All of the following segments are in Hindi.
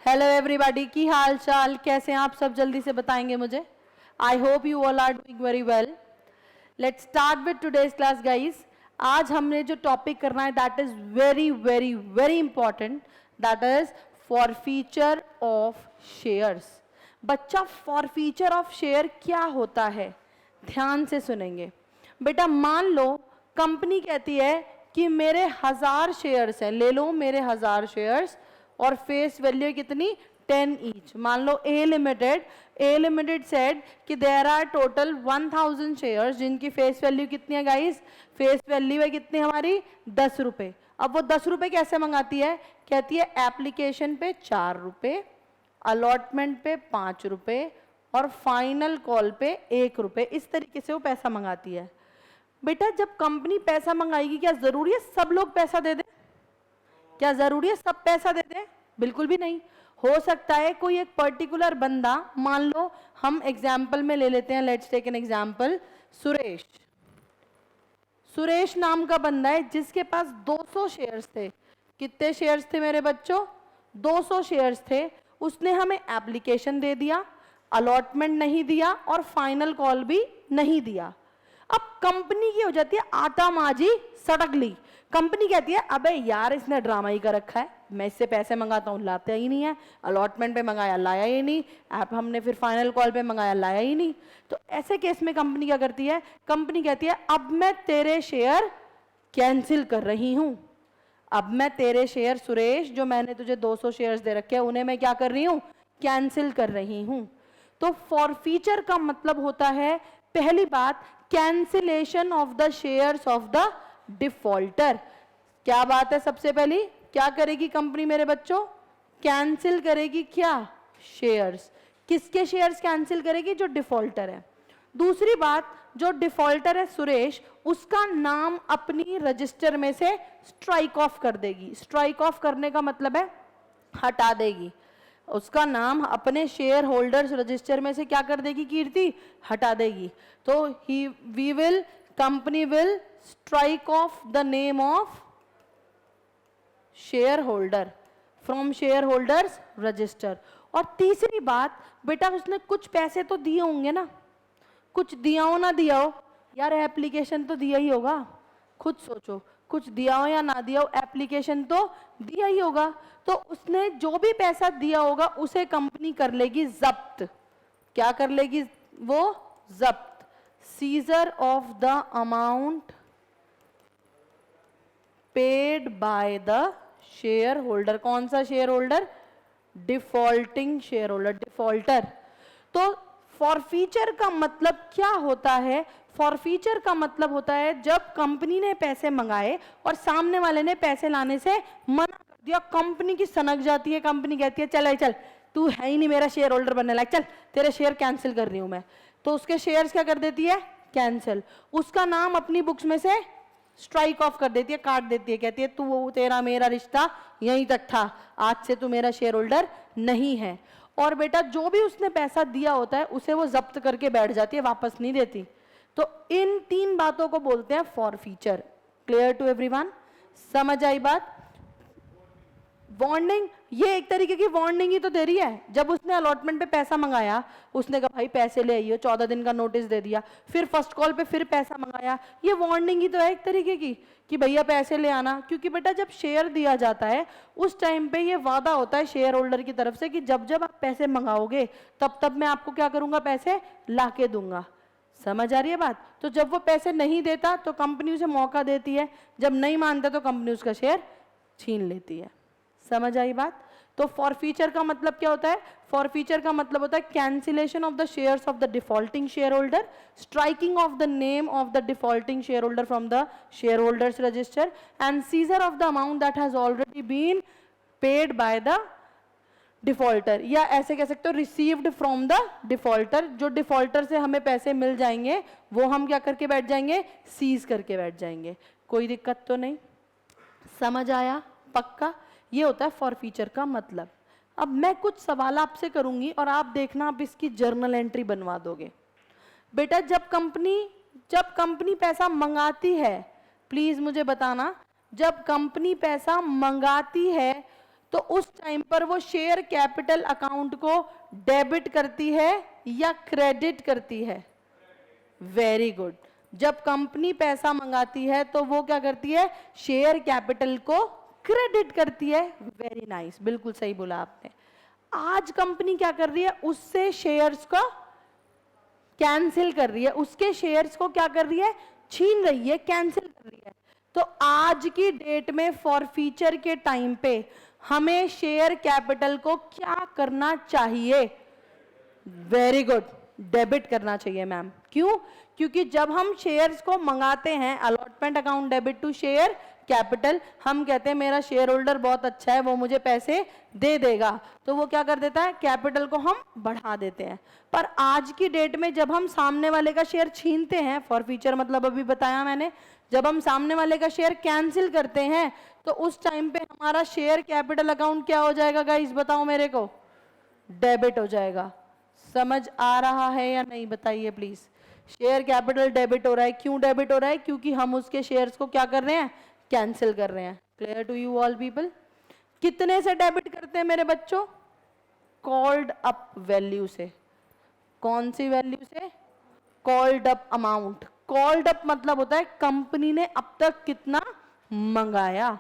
हेलो एवरीबॉडी, की हाल चाल, कैसे हैं आप सब? जल्दी से बताएंगे मुझे। I hope you all are doing very well. Let's start with today's class guys. आज हमने जो टॉपिक करना है that is very very very important, that is forfeiture of shares. बच्चा, फॉरफीचर ऑफ शेयर क्या होता है? ध्यान से सुनेंगे बेटा। मान लो कंपनी कहती है कि मेरे 1000 शेयर्स हैं, ले लो मेरे 1000 शेयर्स, और फेस वैल्यू कितनी? 10 ईच। मान लो ए लिमिटेड सेड कि देयर आर टोटल 1000 शेयर्स जिनकी फेस वैल्यू कितनी है गाइस? फेस वैल्यू है कितनी हमारी? 10 रुपए। अब वो 10 रुपए कैसे मंगाती है? कहती है एप्लीकेशन पे 4 रुपए, अलॉटमेंट पे 5 रुपए और फाइनल कॉल पे 1 रुपए। इस तरीके से वो पैसा मंगाती है। बेटा, जब कंपनी पैसा मंगाएगी क्या जरूरी है सब लोग पैसा दे दें? क्या जरूरी है सब पैसा दे दें? बिल्कुल भी नहीं। हो सकता है कोई एक पर्टिकुलर बंदा, मान लो हम एग्जाम्पल में ले लेते हैं, let's take an example, Suresh. Suresh नाम का बंदा है जिसके पास 200 शेयर्स थे। कितने शेयर्स थे मेरे बच्चों? 200 शेयर्स थे। उसने हमें एप्लीकेशन दे दिया, अलॉटमेंट नहीं दिया और फाइनल कॉल भी नहीं दिया। अब कंपनी की हो जाती है आटा माजी सड़गली। कंपनी कहती है अबे यार इसने ड्रामा ही कर रखा है, मैं इससे पैसे मंगाता हूँ लाता ही नहीं है, अलॉटमेंट पे मंगाया लाया ही नहीं, ऐप हमने फिर फाइनल कॉल पे मंगाया लाया ही नहीं। तो ऐसे केस में कंपनी क्या करती है? कंपनी कहती है अब मैं तेरे शेयर कैंसिल कर रही हूँ। अब मैं तेरे शेयर सुरेश, जो मैंने तुझे 200 शेयर्स दे रखे हैं, उन्हें मैं क्या कर रही हूँ? कैंसिल कर रही हूँ। तो फॉरफीचर का मतलब होता है, पहली बात, cancellation of the shares of the defaulter. क्या बात है? सबसे पहली क्या करेगी कंपनी मेरे बच्चों? कैंसिल करेगी क्या? शेयर्स। किसके शेयर्स कैंसिल करेगी? जो डिफॉल्टर है। दूसरी बात, जो डिफॉल्टर है सुरेश, उसका नाम अपनी रजिस्टर में से स्ट्राइक ऑफ कर देगी। स्ट्राइक ऑफ करने का मतलब है हटा देगी। उसका नाम अपने शेयर होल्डर्स रजिस्टर में से क्या कर देगी कीर्ति? हटा देगी। तो company will strike off the name of share holder from share holders register. और तीसरी बात बेटा, उसने कुछ पैसे तो दिए होंगे ना, कुछ दिया हो ना दिया हो यार, एप्लीकेशन तो दिया ही होगा। खुद सोचो, कुछ दिया हो या ना दिया हो, एप्लीकेशन तो दिया ही होगा। तो उसने जो भी पैसा दिया होगा उसे कंपनी कर लेगी जब्त। क्या कर लेगी वो? जब्त। Scissor of the amount paid by the share holder. कौन सा share holder? Defaulting share holder, defaulter. तो फॉरफीचर का मतलब क्या होता है? फॉरफीचर का मतलब होता है जब कंपनी ने पैसे मंगाए और सामने वाले ने पैसे लाने से मना कर दिया, कंपनी की सनक जाती है। कंपनी कहती है चल चल, तू है ही नहीं मेरा शेयर होल्डर बनने लायक, चल तेरे शेयर कैंसिल कर रही हूं मैं। तो उसके शेयर्स क्या कर देती है? कैंसिल। उसका नाम अपनी बुक्स में से स्ट्राइक ऑफ कर देती है, काट देती है। कहती है तू, तेरा मेरा रिश्ता यहीं तक था, आज से तू मेरा शेयर होल्डर नहीं है। और बेटा, जो भी उसने पैसा दिया होता है उसे वो जब्त करके बैठ जाती है, वापस नहीं देती। तो इन 3 बातों को बोलते हैं फॉरफीचर। Clear to everyone? समझ आई बात? वार्निंग, ये एक तरीके की वार्निंग ही तो दे रही है। जब उसने अलॉटमेंट पे पैसा मंगाया, उसने कहा भाई पैसे ले आइए, 14 दिन का नोटिस दे दिया, फिर फर्स्ट कॉल पे फिर पैसा मंगाया, ये वार्निंग ही तो है एक तरीके की कि भैया पैसे ले आना। क्योंकि बेटा जब शेयर दिया जाता है उस टाइम पे ये वादा होता है शेयर होल्डर की तरफ से कि जब जब आप पैसे मंगाओगे तब तब मैं आपको क्या करूंगा? पैसे ला के दूंगा। समझ आ रही है बात? तो जब वो पैसे नहीं देता तो कंपनी उसे मौका देती है, जब नहीं मानता तो कंपनी उसका शेयर छीन लेती है। समझ आई बात? तो फॉरफीचर का मतलब क्या होता है? फॉरफीचर का मतलब होता है cancellation of the shares of the defaulting shareholder, striking of the name of the defaulting shareholder from the shareholders register and seizure of the amount that has already been paid by the defaulter. या ऐसे कह सकते हो रिसीव्ड फ्रॉम द डिफॉल्टर। जो डिफॉल्टर से हमें पैसे मिल जाएंगे वो हम क्या करके बैठ जाएंगे? सीज करके बैठ जाएंगे। कोई दिक्कत तो नहीं? समझ आया? पक्का? ये होता है फॉरफीचर का मतलब। अब मैं कुछ सवाल आपसे करूंगी और आप देखना आप इसकी जर्नल एंट्री बनवा दोगे। बेटा, जब कंपनी पैसा मंगाती है, प्लीज मुझे बताना, जब कंपनी पैसा मंगाती है तो उस टाइम पर वो शेयर कैपिटल अकाउंट को डेबिट करती है या क्रेडिट करती है? Very good. जब कंपनी पैसा मंगाती है तो वो क्या करती है? शेयर कैपिटल को क्रेडिट करती है। वेरी नाइस, बिल्कुल सही बोला आपने। आज कंपनी क्या कर रही है? उससे शेयर्स को कैंसिल कर रही है, उसके शेयर्स को क्या कर रही है? छीन रही है, कैंसिल कर रही है। तो आज की डेट में फॉरफीचर के टाइम पे हमें शेयर कैपिटल को क्या करना चाहिए? वेरी गुड, डेबिट करना चाहिए मैम। क्यों? क्योंकि जब हम शेयर्स को मंगाते हैं, allotment account debit to share capital, हम कहते हैं मेरा शेयर होल्डर बहुत अच्छा है, वो मुझे पैसे दे देगा, तो वो क्या कर देता है? कैपिटल को हम बढ़ा देते हैं। पर आज की डेट में जब हम सामने वाले का शेयर छीनते हैं, फॉरफीचर मतलब अभी बताया मैंने, जब हम सामने वाले का शेयर कैंसिल करते हैं तो उस टाइम पे हमारा शेयर कैपिटल अकाउंट क्या हो जाएगा गाइस? बताओ मेरे को। डेबिट हो जाएगा। समझ आ रहा है या नहीं बताइए प्लीज। शेयर कैपिटल डेबिट हो रहा है। क्यों डेबिट हो रहा है? क्योंकि हम उसके शेयर्स को क्या कर रहे हैं? कैंसिल कर रहे हैं। Clear to you all people? कितने से डेबिट करते हैं मेरे बच्चों? कॉल्ड अप वैल्यू से। कौन सी वैल्यू से? Called up amount. Called up मतलब होता है कंपनी ने अब तक कितना मंगाया।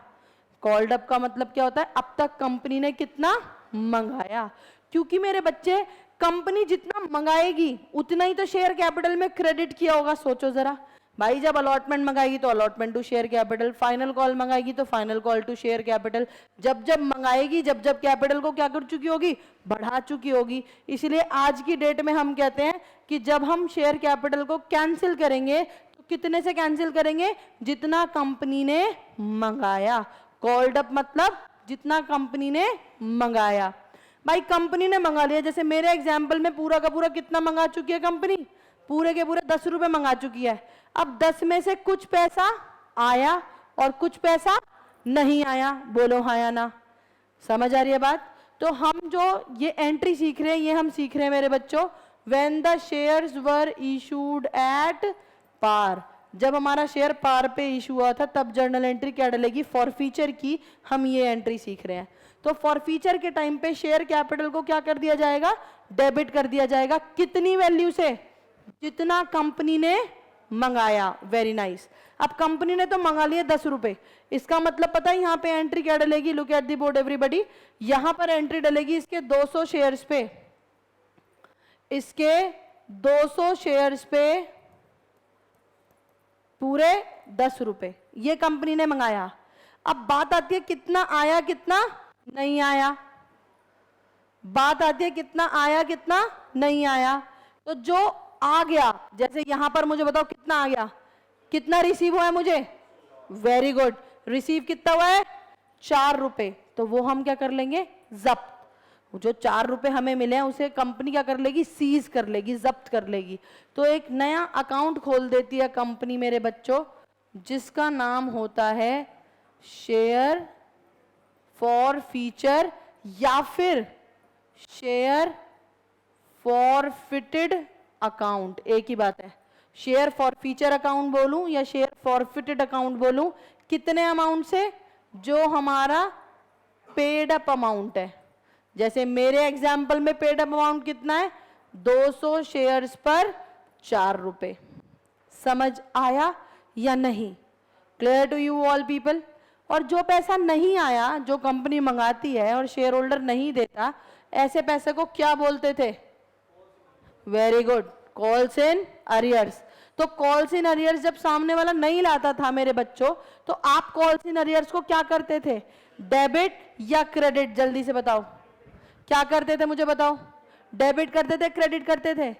कॉल्ड अप का मतलब क्या होता है? अब तक कंपनी ने कितना मंगाया। क्योंकि मेरे बच्चे कंपनी जितना मंगाएगी उतना ही तो शेयर कैपिटल में क्रेडिट किया होगा। सोचो जरा भाई, जब अलॉटमेंट मंगाएगी तो allotment to share capital, final call मंगाएगी तो final call to share capital. जब जब मंगाएगी, जब जब कैपिटल को क्या कर चुकी होगी? बढ़ा चुकी होगी। इसलिए आज की डेट में हम कहते हैं कि जब हम शेयर कैपिटल को कैंसिल करेंगे तो कितने से कैंसिल करेंगे? जितना कंपनी ने मंगाया। कॉल्ड अप मतलब जितना कंपनी ने मंगाया। भाई कंपनी ने मंगा लिया, जैसे मेरे एग्जाम्पल में पूरा का पूरा कितना मंगा चुकी है कंपनी? पूरे के पूरे 10 रुपए मंगा चुकी है। अब 10 में से कुछ पैसा आया और कुछ पैसा नहीं आया। बोलो हाँ या ना? समझ आ रही है बात? तो हम जो ये एंट्री सीख रहे हैं, ये हम सीख रहे हैं मेरे बच्चों, when the shares were issued at par. जब हमारा शेयर पार पे इशू हुआ था तब जर्नल एंट्री क्या डलेगी? फॉरफीचर की हम ये एंट्री सीख रहे हैं। तो फॉरफीचर के टाइम पे शेयर कैपिटल को क्या कर दिया जाएगा? डेबिट कर दिया जाएगा। कितनी वैल्यू से? जितना कंपनी ने मंगाया। Very nice. अब कंपनी ने तो मंगा लिए 10 रुपए, इसका मतलब पता है यहाँ पे एंट्री क्या डलेगी? Look at the board everybody. यहां पर एंट्री डलेगी इसके 200 शेयर्स पे, इसके 200 शेयर्स पे पूरे 10 रुपए ये कंपनी ने मंगाया। अब बात आती है कितना आया कितना नहीं आया। बात आती है कितना आया कितना नहीं आया। तो जो आ गया, जैसे यहां पर मुझे बताओ कितना आ गया? कितना रिसीव हुआ है मुझे? Very good. रिसीव कितना हुआ है? 4 रुपए। तो वो हम क्या कर लेंगे? जब्त। जो 4 रुपए हमें मिले हैं उसे कंपनी क्या कर लेगी? सीज कर लेगी, जब्त कर लेगी। तो एक नया अकाउंट खोल देती है कंपनी मेरे बच्चों, जिसका नाम होता है शेयर फॉरफीचर या फिर शेयर फॉरफिटेड अकाउंट। एक ही बात है। शेयर फॉरफीचर अकाउंट बोलूं या शेयर फॉरफिटेड अकाउंट बोलूं, कितने अमाउंट से? जो हमारा पेड अप अमाउंट है। जैसे मेरे एग्जाम्पल में पेड अप अमाउंट कितना है? 200 शेयर्स पर 4 रुपए। समझ आया या नहीं? Clear to you all people? और जो पैसा नहीं आया, जो कंपनी मंगाती है और शेयर होल्डर नहीं देता, ऐसे पैसे को क्या बोलते थे? Very good, calls in arrears. तो कॉल्स इन अरियर्स जब सामने वाला नहीं लाता था मेरे बच्चों, तो आप कॉल्स इन अरियर्स को क्या करते थे? डेबिट या क्रेडिट? जल्दी से बताओ क्या करते थे, मुझे बताओ। डेबिट करते थे क्रेडिट करते थे?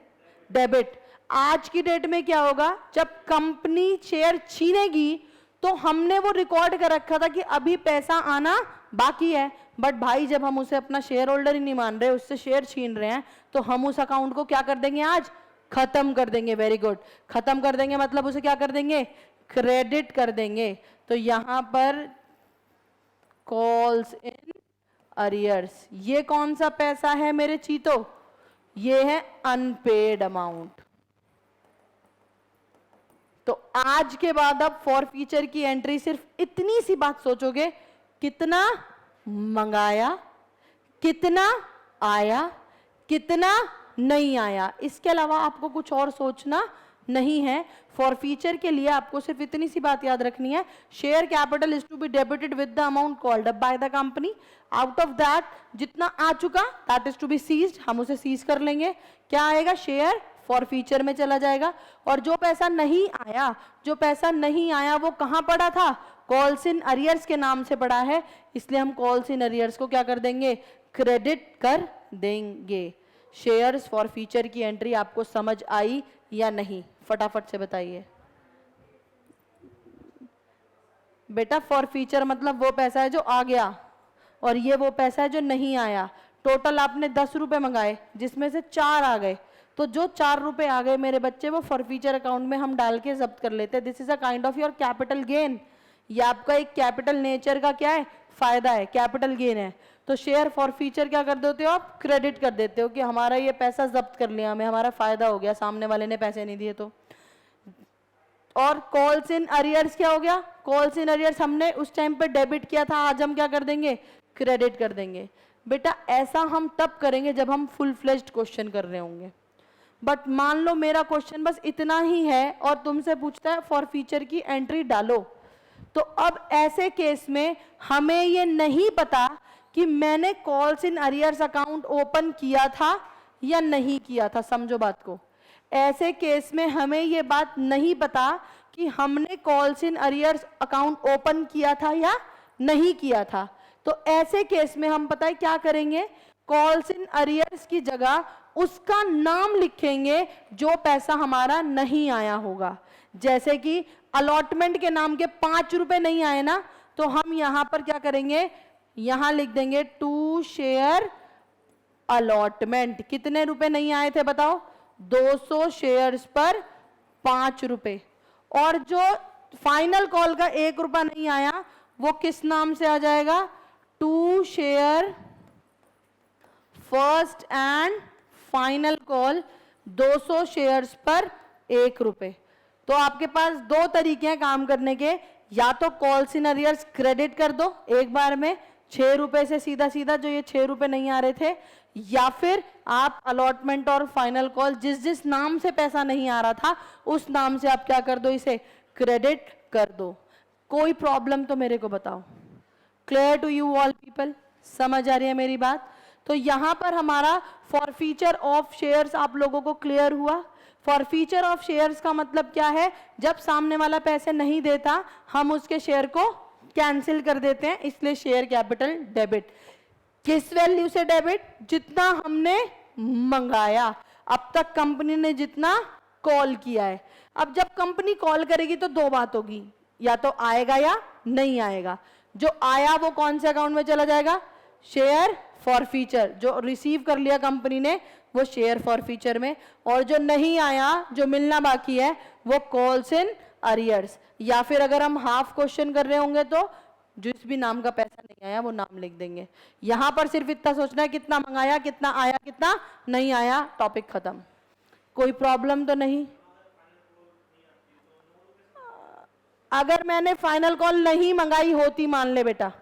डेबिट। आज की डेट में क्या होगा? जब कंपनी शेयर छीनेगी तो हमने वो रिकॉर्ड कर रखा था कि अभी पैसा आना बाकी है, बट भाई जब हम उसे अपना शेयर होल्डर ही नहीं मान रहे, उससे शेयर छीन रहे हैं, तो हम उस अकाउंट को क्या कर देंगे? आज खत्म कर देंगे। Very good. खत्म कर देंगे मतलब उसे क्या कर देंगे? क्रेडिट कर देंगे। तो यहां पर कॉल्स इन अरियर्स, ये कौन सा पैसा है मेरे चीतो? ये है अनपेड अमाउंट। तो आज के बाद अब फॉरफीचर की एंट्री सिर्फ इतनी सी बात सोचोगे, कितना मंगाया, कितना आया, कितना नहीं आया। इसके अलावा आपको कुछ और सोचना नहीं है। फॉर फीचर के लिए आपको सिर्फ इतनी सी बात याद रखनी है, share capital is to be debited with the amount called up by the company. Out of that जितना आ चुका that is to be seized, हम उसे सीज कर लेंगे। क्या आएगा? शेयर फॉर फीचर में चला जाएगा। और जो पैसा नहीं आया, जो पैसा नहीं आया वो कहां पड़ा था? कॉल्स इन अरियर्स के नाम से पड़ा है, इसलिए हम कॉल्स इन अरियर्स को क्या कर देंगे? क्रेडिट कर देंगे। शेयर्स फॉर फीचर की एंट्री आपको समझ आई या नहीं? फटाफट से बताइए बेटा। फॉर फीचर मतलब वो पैसा है जो आ गया, और ये वो पैसा है जो नहीं आया। टोटल आपने 10 रुपए मंगाए, जिसमें से 4 आ गए, तो जो 4 रुपए आ गए मेरे बच्चे वो फॉर फीचर अकाउंट में हम डाल के जब्त कर लेते हैं। This is a kind of your capital gain. ये आपका एक कैपिटल नेचर का क्या है? फायदा है, कैपिटल गेन है। तो शेयर फॉर फीचर क्या कर देते हो आप? क्रेडिट कर देते हो कि हमारा ये पैसा जब्त कर लिया, हमें हमारा फायदा हो गया, सामने वाले ने पैसे नहीं दिए तो। और कॉल्स इन अरियर्स क्या हो गया? कॉल्स इन अरियर्स हमने उस टाइम पे डेबिट किया था, आज हम क्या कर देंगे? क्रेडिट कर देंगे। बेटा ऐसा हम तब करेंगे जब हम फुल फ्लेज्ड क्वेश्चन कर रहे होंगे। बट मान लो मेरा क्वेश्चन बस इतना ही है और तुमसे पूछता है फॉर फीचर की एंट्री डालो, तो अब ऐसे केस में हमें ये नहीं पता कि मैंने calls in arrears account open किया था या नहीं किया था। समझो बात को। ऐसे केस में हमें ये बात नहीं पता कि हमने calls in arrears account open किया था या नहीं किया था। तो ऐसे केस में हम पता है क्या करेंगे? कॉल्स इन अरियर्स की जगह उसका नाम लिखेंगे जो पैसा हमारा नहीं आया होगा। जैसे कि अलॉटमेंट के नाम के 5 रुपए नहीं आए ना, तो हम यहां पर क्या करेंगे? यहां लिख देंगे टू शेयर अलॉटमेंट। कितने रुपए नहीं आए थे बताओ? 200 शेयर्स पर 5 रुपए। और जो फाइनल कॉल का 1 रुपया नहीं आया वो किस नाम से आ जाएगा? To share first and final call 200 shares पर 1 रुपए। तो आपके पास 2 तरीके हैं काम करने के। या तो कॉल्स इन अरियर्स क्रेडिट कर दो एक बार में 6 रुपए से सीधा सीधा, जो ये 6 रुपए नहीं आ रहे थे, या फिर आप अलॉटमेंट और फाइनल कॉल जिस जिस नाम से पैसा नहीं आ रहा था उस नाम से आप क्या कर दो? इसे क्रेडिट कर दो। कोई प्रॉब्लम तो मेरे को बताओ। Clear to you all people? समझ आ रही है मेरी बात? तो यहां पर हमारा फॉर फीचर ऑफ शेयर्स आप लोगों को क्लियर हुआ। फॉर फीचर ऑफ शेयर्स का मतलब क्या है? जब सामने वाला पैसे नहीं देता हम उसके शेयर को कैंसिल कर देते हैं, इसलिए शेयर कैपिटल डेबिट। किस वैल्यू से डेबिट? जितना हमने मंगाया, अब तक कंपनी ने जितना कॉल किया है। अब जब कंपनी कॉल करेगी तो 2 बात होगी, या तो आएगा या नहीं आएगा। जो आया वो कौन से अकाउंट में चला जाएगा? Share for feature. जो रिसीव कर लिया कंपनी ने वो शेयर फॉर फीचर में, और जो नहीं आया, जो मिलना बाकी है, वो कॉल्स इन अरियर्स। या फिर अगर हम हाफ क्वेश्चन कर रहे होंगे तो जिस भी नाम का पैसा नहीं आया वो नाम लिख देंगे। यहां पर सिर्फ इतना सोचना है कितना मंगाया, कितना आया, कितना नहीं आया, टॉपिक खत्म। कोई प्रॉब्लम तो नहीं? अगर मैंने फाइनल कॉल नहीं मंगाई होती, मान ले बेटा,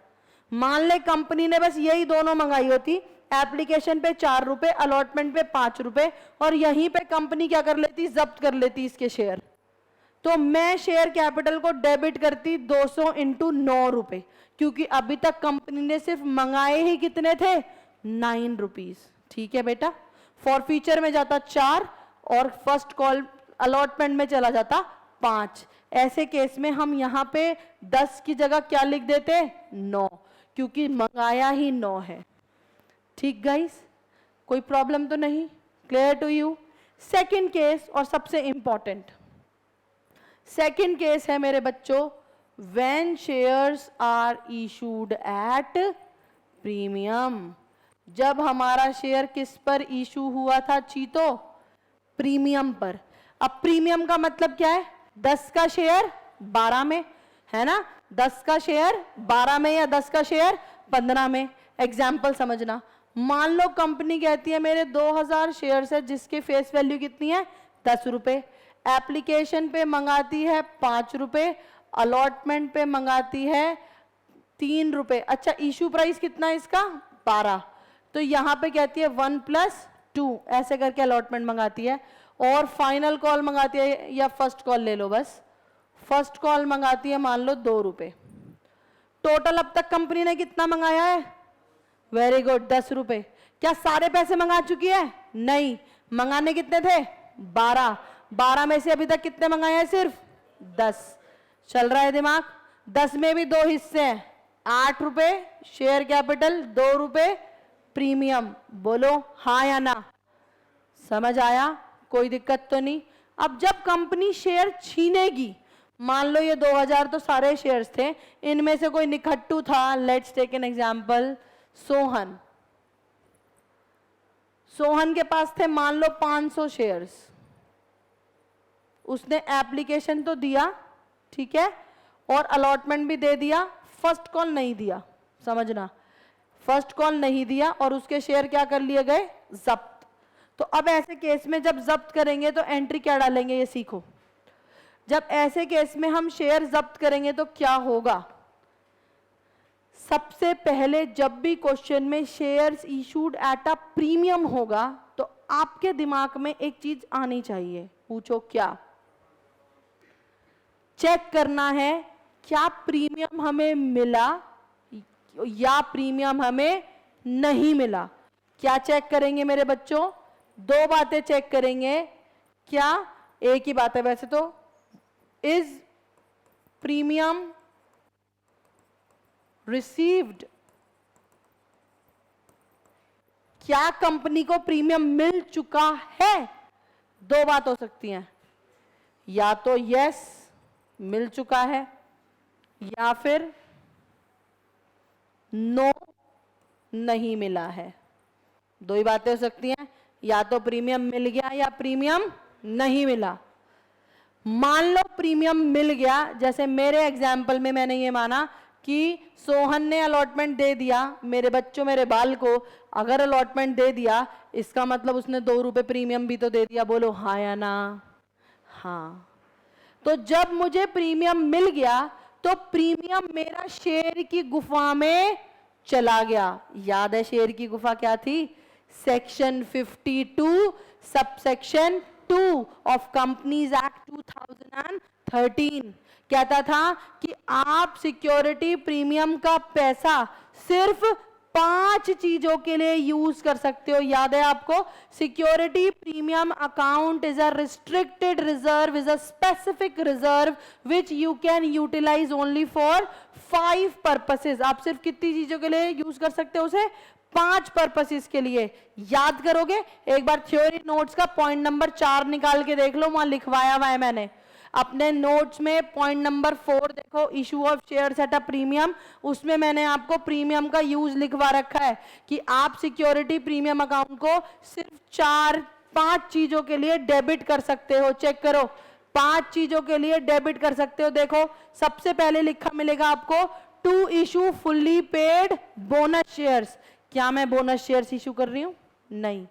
मान ले कंपनी ने बस यही दोनों मंगाई होती, एप्लीकेशन पे 4 रुपए, अलॉटमेंट पे 5 रुपए, और यहीं पे कंपनी क्या कर लेती? जब्त कर लेती इसके शेयर। तो मैं शेयर कैपिटल को डेबिट करती 200 इंटू 9 रुपए, क्योंकि अभी तक कंपनी ने सिर्फ मंगाए ही कितने थे? 9 रुपीज। ठीक है बेटा? फॉर फीचर में जाता 4 और फर्स्ट कॉल अलॉटमेंट में चला जाता 5। ऐसे केस में हम यहां पे 10 की जगह क्या लिख देते? 9, क्योंकि मंगाया ही 9 है। ठीक गाइस? कोई प्रॉब्लम तो नहीं? Clear to you? Second case और सबसे इंपॉर्टेंट सेकंड केस है मेरे बच्चों, when shares are issued at premium. जब हमारा शेयर किस पर इशू हुआ था चीतो? प्रीमियम पर। अब प्रीमियम का मतलब क्या है? 10 का शेयर 12 में, है ना? 10 का शेयर 12 में या 10 का शेयर 15 में। एग्जाम्पल समझना, मान लो कंपनी कहती है मेरे 2000 शेयर्स है जिसकी फेस वैल्यू कितनी है? 10 रुपए। एप्लीकेशन पे मंगाती है 5 रुपए, अलॉटमेंट पे मंगाती है 3 रुपए। अच्छा, इशू प्राइस कितना है इसका? 12। तो यहाँ पे कहती है 1+2, ऐसे करके अलॉटमेंट मंगाती है। और फाइनल कॉल मंगाती है, या फर्स्ट कॉल ले लो बस, फर्स्ट कॉल मंगाती है मान लो 2 रुपए। टोटल अब तक कंपनी ने कितना मंगाया है? वेरी गुड, 10 रुपए। क्या सारे पैसे मंगा चुकी है? नहीं, मंगाने कितने थे? 12। 12 में से अभी तक कितने मंगाए हैं? सिर्फ 10। चल रहा है दिमाग? 10 में भी 2 हिस्से हैं, 8 रुपए शेयर कैपिटल, 2 रुपए प्रीमियम। बोलो हाँ या ना? समझ आया? कोई दिक्कत तो नहीं? अब जब कंपनी शेयर छीनेगी, मान लो ये 2000 तो सारे शेयर्स थे, इनमें से कोई निखट्टू था, let's take an example, Sohan. Sohan के पास थे मान लो 500 शेयर्स। उसने एप्लीकेशन तो दिया, ठीक है, और अलॉटमेंट भी दे दिया, फर्स्ट कॉल नहीं दिया। समझना, फर्स्ट कॉल नहीं दिया और उसके शेयर क्या कर लिए गए? जब्त। तो अब ऐसे केस में जब जब्त करेंगे तो एंट्री क्या डालेंगे, ये सीखो। जब ऐसे केस में हम शेयर जब्त करेंगे तो क्या होगा? सबसे पहले जब भी क्वेश्चन में shares issued at a premium होगा तो आपके दिमाग में एक चीज आनी चाहिए। पूछो क्या? चेक करना है क्या प्रीमियम हमें मिला या प्रीमियम हमें नहीं मिला। क्या चेक करेंगे मेरे बच्चों? 2 बातें चेक करेंगे। क्या? एक ही बात है वैसे तो, इज प्रीमियम रिसीव्ड, क्या कंपनी को प्रीमियम मिल चुका है? 2 बात हो सकती हैं, या तो यस मिल चुका है या फिर नो नहीं मिला है। 2 ही बातें हो सकती हैं, या तो प्रीमियम मिल गया या प्रीमियम नहीं मिला। मान लो प्रीमियम मिल गया, जैसे मेरे एग्जाम्पल में मैंने ये माना कि सोहन ने अलॉटमेंट दे दिया मेरे बच्चों मेरे बाल को। अगर अलॉटमेंट दे दिया इसका मतलब उसने 2 रुपए प्रीमियम भी तो दे दिया। बोलो हाँ या ना? हाँ। तो जब मुझे प्रीमियम मिल गया तो प्रीमियम मेरा शेयर की गुफा में चला गया। याद है शेयर की गुफा क्या थी? Section 52 subsection 2 of companies act 2013 कहता था कि आप सिक्योरिटी प्रीमियम का पैसा सिर्फ 5 चीजों के लिए यूज कर सकते हो। याद है आपको? Security premium account is a restricted reserve, is a specific reserve which you can utilise only for 5 purposes. आप सिर्फ कितनी चीजों के लिए यूज कर सकते हो उसे? 5 पर्पसेस के लिए। याद करोगे? एक बार थ्योरी नोट्स का पॉइंट नंबर 4 निकाल के देख लो, वहां लिखवाया हुआ है मैंने अपने नोट्स में। पॉइंट नंबर 4 देखो, issue of shares at a premium. उसमें मैंने आपको प्रीमियम का यूज लिखवा रखा है कि आप सिक्योरिटी प्रीमियम अकाउंट को सिर्फ 4-5 चीजों के लिए डेबिट कर सकते हो। चेक करो, 5 चीजों के लिए डेबिट कर सकते हो। देखो सबसे पहले लिखा मिलेगा आपको to issue fully paid bonus shares. क्या मैं बोनस शेयर्स इशू कर रही हूं? नहीं।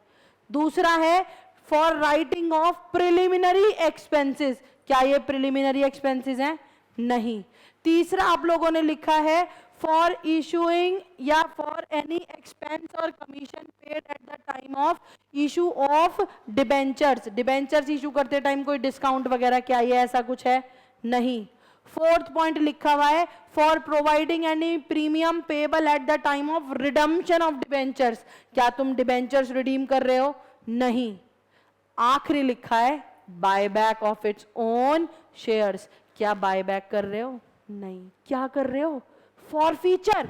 दूसरा है for writing of preliminary expenses. क्या ये प्रिलिमिनरी एक्सपेंसेस हैं? नहीं। तीसरा आप लोगों ने लिखा है फॉर इशूइंग या फॉर एनी एक्सपेंस और commission paid eight the time of issue of debentures. Debentures issue करते टाइम कोई डिस्काउंट वगैरह क्या ये ऐसा कुछ है? नहीं। 4th पॉइंट लिखा हुआ है for providing any premium payable eight the time of redemption of debentures. क्या तुम डिबेंचर्स रिडीम कर रहे हो? नहीं। आखिरी लिखा है buyback of its own shares. क्या बायबैक कर रहे हो? नहीं। क्या कर रहे हो? फॉरफीचर।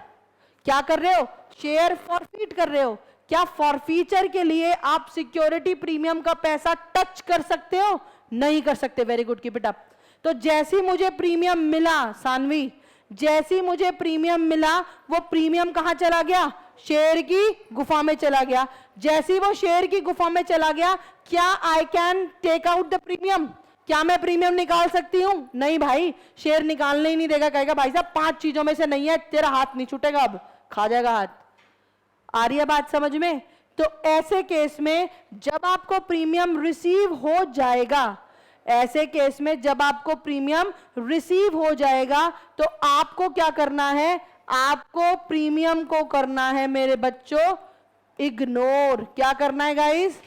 क्या कर रहे हो? शेयर फॉरफीट कर रहे हो। क्या फॉरफीचर के लिए आप सिक्योरिटी प्रीमियम का पैसा टच कर सकते हो? नहीं कर सकते। Very good, keep it up. तो जैसी मुझे प्रीमियम मिला, सानवी, जैसी मुझे प्रीमियम मिला वो प्रीमियम कहां चला गया? शेयर की गुफा में चला गया। जैसी वो शेयर की गुफा में चला गया, क्या I can take out the premium? क्या मैं प्रीमियम निकाल सकती हूं? नहीं भाई, शेयर निकालने ही नहीं देगा। कहेगा भाई साहब 5 चीजों में से नहीं है, तेरा हाथ नहीं छूटेगा, अब खा जाएगा हाथ। आ रही है बात समझ में? तो ऐसे केस में जब आपको प्रीमियम रिसीव हो जाएगा, ऐसे केस में जब आपको प्रीमियम रिसीव हो जाएगा तो आपको क्या करना है? आपको प्रीमियम को करना है मेरे बच्चों इग्नोर। क्या करना है गाइस?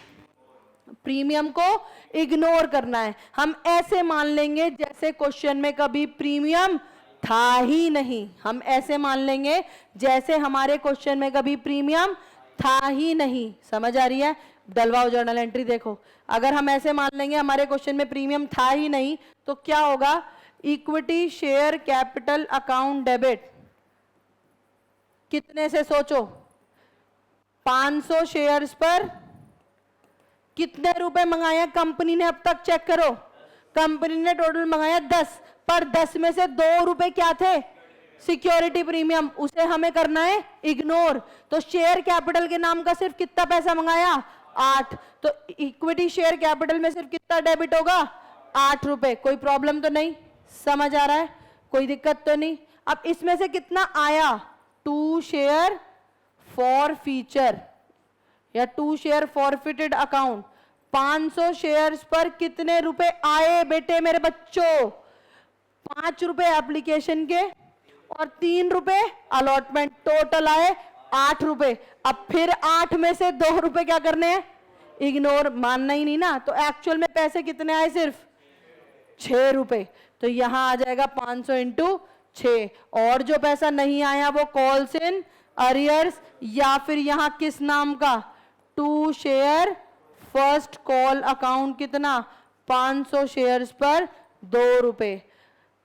प्रीमियम को इग्नोर करना है। हम ऐसे मान लेंगे जैसे क्वेश्चन में कभी प्रीमियम था ही नहीं। हम ऐसे मान लेंगे जैसे हमारे क्वेश्चन में कभी प्रीमियम था ही नहीं। समझ आ रही है? डलवाओ जर्नल एंट्री देखो। अगर हम ऐसे मान लेंगे हमारे क्वेश्चन में प्रीमियम था ही नहीं तो क्या होगा? Equity share capital account debit कितने से सोचो? 500 शेयर्स पर कितने रुपए मंगाया कंपनी ने? अब तक चेक करो। कंपनी ने टोटल मंगाया 10, पर 10 में से 2 रुपए क्या थे? Security premium. उसे हमें करना है इग्नोर। तो शेयर कैपिटल के नाम का सिर्फ कितना पैसा मंगाया? 8। तो इक्विटी शेयर कैपिटल में सिर्फ कितना डेबिट होगा? 8 रुपए। कोई प्रॉब्लम तो नहीं? समझ आ रहा है? कोई दिक्कत तो नहीं? अब इसमें से कितना आया? 2 शेयर फॉर फीचर या 2 शेयर फॉरफिटेड अकाउंट। 500 शेयर्स पर कितने रुपए आए बेटे मेरे बच्चों? 5 रुपए एप्लीकेशन के और 3 रुपए अलॉटमेंट। टोटल आए 8 रुपए। अब फिर 8 में से 2 रुपए क्या करने हैं? इग्नोर। मानना ही नहीं ना। तो एक्चुअल में पैसे कितने आए? सिर्फ 6 रुपए। तो यहां आ जाएगा 500 इंटू 6। और जो पैसा नहीं आया वो कॉल्स इन अरियर्स या फिर यहां किस नाम का? 2 शेयर फर्स्ट कॉल अकाउंट। कितना? 500 शेयर्स पर 2 रुपए।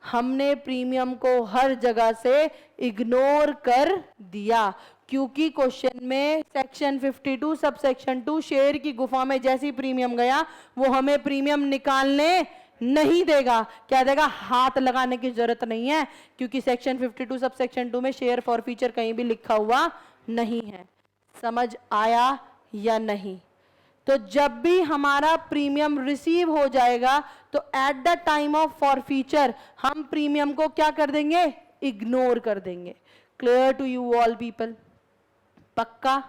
हमने प्रीमियम को हर जगह से इग्नोर कर दिया क्योंकि क्वेश्चन में सेक्शन 52 सब सेक्शन 2 शेयर की गुफा में जैसी प्रीमियम गया वो हमें प्रीमियम निकालने नहीं देगा। क्या देगा? हाथ लगाने की जरूरत नहीं है क्योंकि सेक्शन 52 सब सेक्शन 2 में शेयर फॉर फीचर कहीं भी लिखा हुआ नहीं है। समझ आया या नहीं? तो जब भी हमारा प्रीमियम रिसीव हो जाएगा तो at the time of forfeiture हम प्रीमियम को क्या कर देंगे? इग्नोर कर देंगे। Clear to you all people? पक्का?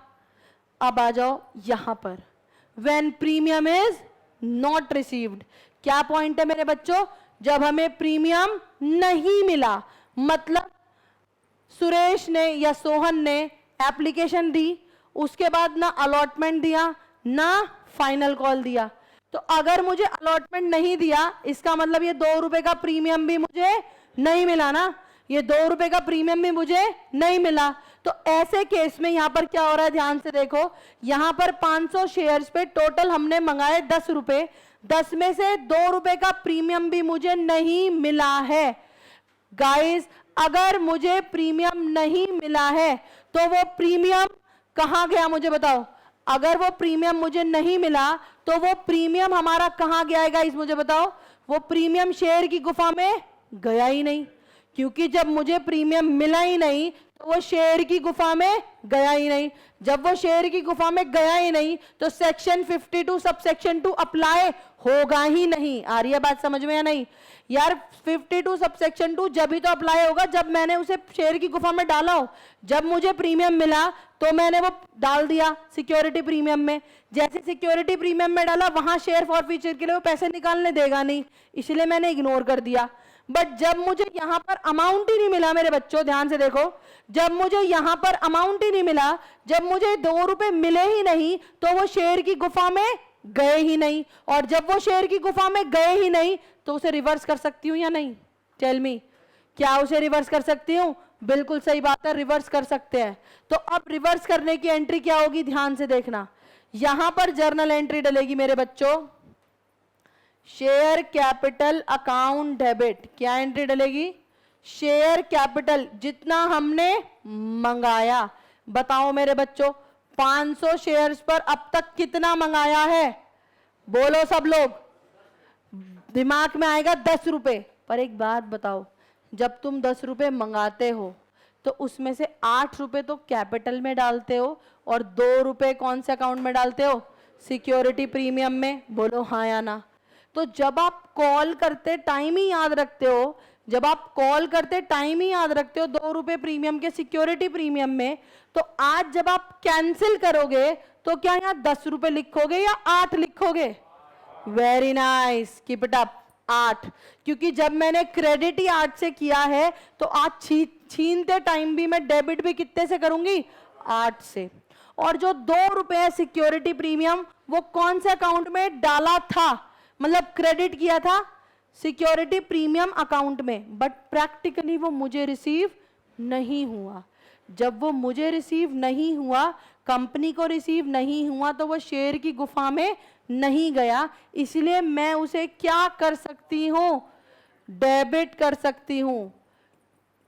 अब आ जाओ यहां पर। When premium is not received, क्या पॉइंट है मेरे बच्चों? जब हमें प्रीमियम नहीं मिला, मतलब सुरेश ने या सोहन ने एप्लीकेशन दी, उसके बाद ना अलॉटमेंट दिया ना फाइनल कॉल दिया। तो अगर मुझे अलॉटमेंट नहीं दिया इसका मतलब ये 2 रुपए का प्रीमियम भी मुझे नहीं मिला ना। ये 2 रुपए का प्रीमियम भी मुझे नहीं मिला। तो ऐसे केस में यहां पर क्या हो रहा है? ध्यान से देखो। यहां पर 500 शेयर्स पे टोटल हमने मंगाए 10 रुपए। 10 में से 2 रुपए का प्रीमियम भी मुझे नहीं मिला है। गाइस, अगर मुझे प्रीमियम नहीं मिला है तो वो प्रीमियम कहां गया? मुझे बताओ। अगर वो प्रीमियम मुझे नहीं मिला तो वो प्रीमियम हमारा कहां गया गाइस? मुझे बताओ। वो प्रीमियम शेयर की गुफा में गया ही नहीं क्योंकि जब मुझे प्रीमियम मिला ही नहीं तो वो शेयर की गुफा में गया ही नहीं। जब वो शेयर की गुफा में गया ही नहीं तो सेक्शन 52 सब सेक्शन 2 अप्लाई होगा ही नहीं। आ रही है बात समझ में या नहीं? यार 52 सब सेक्शन 2 जब ही तो अप्लाई होगा जब मैंने उसे शेयर की गुफा में डाला हो। जब मुझे प्रीमियम मिला तो मैंने वो डाल दिया सिक्योरिटी प्रीमियम में। जैसे सिक्योरिटी प्रीमियम में डाला वहां शेयर फॉर फीचर के लिए वो पैसे निकालने देगा नहीं, इसलिए मैंने इग्नोर कर दिया। बट जब मुझे यहां पर अमाउंट ही नहीं मिला मेरे बच्चों, ध्यान से देखो, जब मुझे यहां पर अमाउंट ही नहीं मिला, जब मुझे 2 रुपए मिले ही नहीं तो वो शेयर की गुफा में गए ही नहीं। और जब वो शेयर की गुफा में गए ही नहीं तो उसे रिवर्स कर सकती हूं या नहीं? टेल मी, क्या उसे रिवर्स कर सकती हूं? बिल्कुल सही बात है, रिवर्स कर सकते हैं। तो अब रिवर्स करने की एंट्री क्या होगी? ध्यान से देखना। यहां पर जर्नल एंट्री डलेगी मेरे बच्चों, शेयर कैपिटल अकाउंट डेबिट। क्या एंट्री डलेगी? शेयर कैपिटल, जितना हमने मंगाया। बताओ मेरे बच्चों, 500 शेयर्स पर अब तक कितना मंगाया है? बोलो सब लोग। दिमाग में आएगा 10 रुपए। पर एक बात बताओ, जब तुम 10 रुपए मंगाते हो तो उसमें से 8 रुपए तो कैपिटल में डालते हो और 2 रुपए कौन से अकाउंट में डालते हो? सिक्योरिटी प्रीमियम में। बोलो हाँ या ना। तो जब आप कॉल करते टाइम ही याद रखते हो, जब आप कॉल करते टाइम ही याद रखते हो 2 रुपए प्रीमियम के सिक्योरिटी प्रीमियम में, तो आज जब आप कैंसिल करोगे तो क्या यहाँ 10 रुपए लिखोगे या 8 लिखोगे? Very nice, keep it up. 8, क्योंकि जब मैंने क्रेडिट ही 8 से किया है तो आज छीनते टाइम भी मैं डेबिट भी कितने से करूंगी, 8 से। और जो 2 रुपए सिक्योरिटी प्रीमियम वो कौन से अकाउंट में डाला था, मतलब क्रेडिट किया था सिक्योरिटी प्रीमियम अकाउंट में, बट प्रैक्टिकली वो मुझे रिसीव नहीं हुआ। जब वो मुझे रिसीव नहीं हुआ, कंपनी को रिसीव नहीं हुआ, तो वो शेयर की गुफा में नहीं गया। इसलिए मैं उसे क्या कर सकती हूं, डेबिट कर सकती हूं।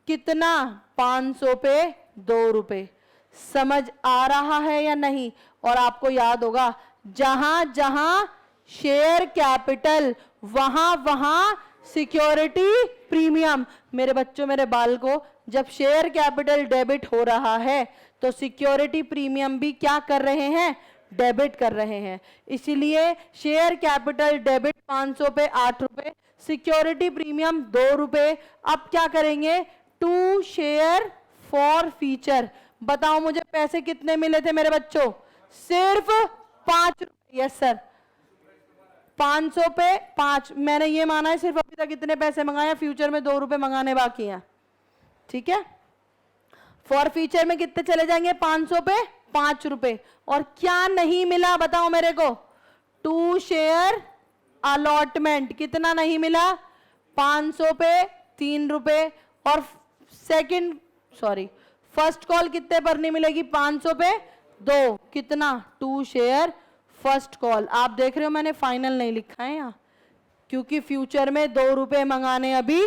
कितना, 500 पे 2 रुपए। समझ आ रहा है या नहीं? और आपको याद होगा, जहां जहां शेयर कैपिटल वहां वहां सिक्योरिटी प्रीमियम। मेरे बच्चों, मेरे बाल को, जब शेयर कैपिटल डेबिट हो रहा है तो सिक्योरिटी प्रीमियम भी क्या कर रहे हैं, डेबिट कर रहे हैं। इसीलिए शेयर कैपिटल डेबिट 500 पे 8 रुपए, सिक्योरिटी प्रीमियम 2 रुपए। अब क्या करेंगे, टू शेयर फॉर फीचर। बताओ मुझे पैसे कितने मिले थे मेरे बच्चों, सिर्फ 5 रुपए। यस सर, 500 पे 5। मैंने ये माना है सिर्फ अभी तक इतने पैसे मंगाए, फ्यूचर में 2 रुपए मंगाने बाकी हैं, ठीक है। फॉर फ्यूचर में कितने चले जाएंगे, 500 पे 5 रुपए। और क्या नहीं मिला बताओ मेरे को, टू शेयर अलॉटमेंट। कितना नहीं मिला, 500 पे 3 रुपए। और फर्स्ट कॉल कितने पर नहीं मिलेगी, 500 पे 2। कितना, 2 शेयर फर्स्ट कॉल। आप देख रहे हो मैंने फाइनल नहीं लिखा है यहाँ, क्योंकि फ्यूचर में 2 रुपए मंगाने अभी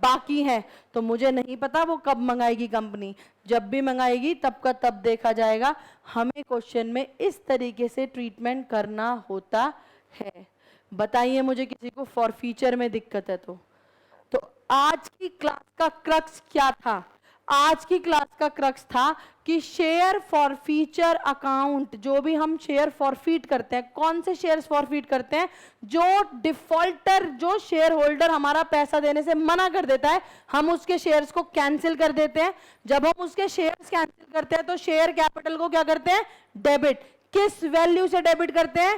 बाकी हैं। तो मुझे नहीं पता वो कब मंगाएगी कंपनी, जब भी मंगाएगी तब का तब देखा जाएगा। हमें क्वेश्चन में इस तरीके से ट्रीटमेंट करना होता है। बताइए मुझे किसी को फॉर फ्यूचर में दिक्कत है तो आज की क्लास का क्रक्स क्या था, आज की क्लास का क्रक्स था कि शेयर फॉर फीचर अकाउंट, जो भी हम शेयर फॉरफीट करते हैं, कौन से शेयर्स फॉरफीट करते हैं, जो डिफॉल्टर, जो शेयर होल्डर हमारा पैसा देने से मना कर देता है, हम उसके शेयर्स को कैंसिल कर देते हैं। जब हम उसके शेयर्स कैंसिल करते हैं तो शेयर कैपिटल को क्या करते हैं, डेबिट। किस वैल्यू से डेबिट करते हैं,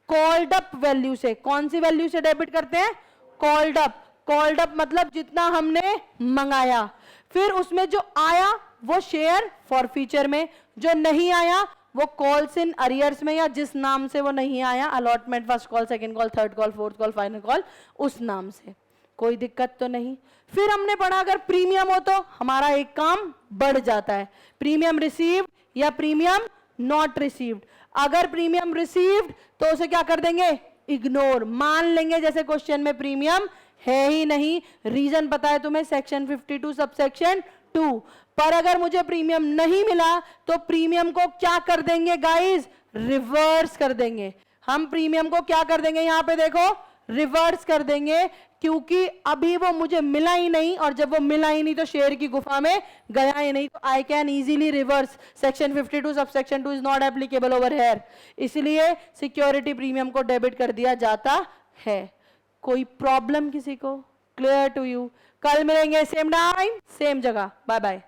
कॉल्ड अप वैल्यू से। कौन सी वैल्यू से डेबिट करते हैं, कॉल्ड अप। कॉल्ड अप मतलब जितना हमने मंगाया, फिर उसमें जो आया वो शेयर फॉर फ्यूचर में, जो नहीं आया वो कॉल्स इन अरियर्स में, या जिस नाम से वो नहीं आया, allotment, first call, second call, third call, fourth call, final call, उस नाम से। कोई दिक्कत तो नहीं। फिर हमने पढ़ा अगर प्रीमियम हो तो हमारा एक काम बढ़ जाता है, प्रीमियम रिसीव्ड या प्रीमियम नॉट रिसीव्ड। अगर प्रीमियम रिसीव्ड तो उसे क्या कर देंगे, इग्नोर, मान लेंगे जैसे क्वेश्चन में प्रीमियम है ही नहीं। रीजन पता है तुम्हें, सेक्शन 52 सबसेक्शन 2। पर अगर मुझे प्रीमियम नहीं मिला तो प्रीमियम को क्या कर देंगे गाइस, रिवर्स कर देंगे। हम प्रीमियम को क्या कर देंगे, यहां पे देखो, रिवर्स कर देंगे, क्योंकि अभी वो मुझे मिला ही नहीं, और जब वो मिला ही नहीं तो शेयर की गुफा में गया ही नहीं, तो I can easily reverse. Section 52 subsection 2 is not applicable over here. इसलिए सिक्योरिटी प्रीमियम को डेबिट कर दिया जाता है। कोई प्रॉब्लम किसी को, क्लियर टू यू? कल मिलेंगे सेम टाइम सेम जगह, बाय बाय।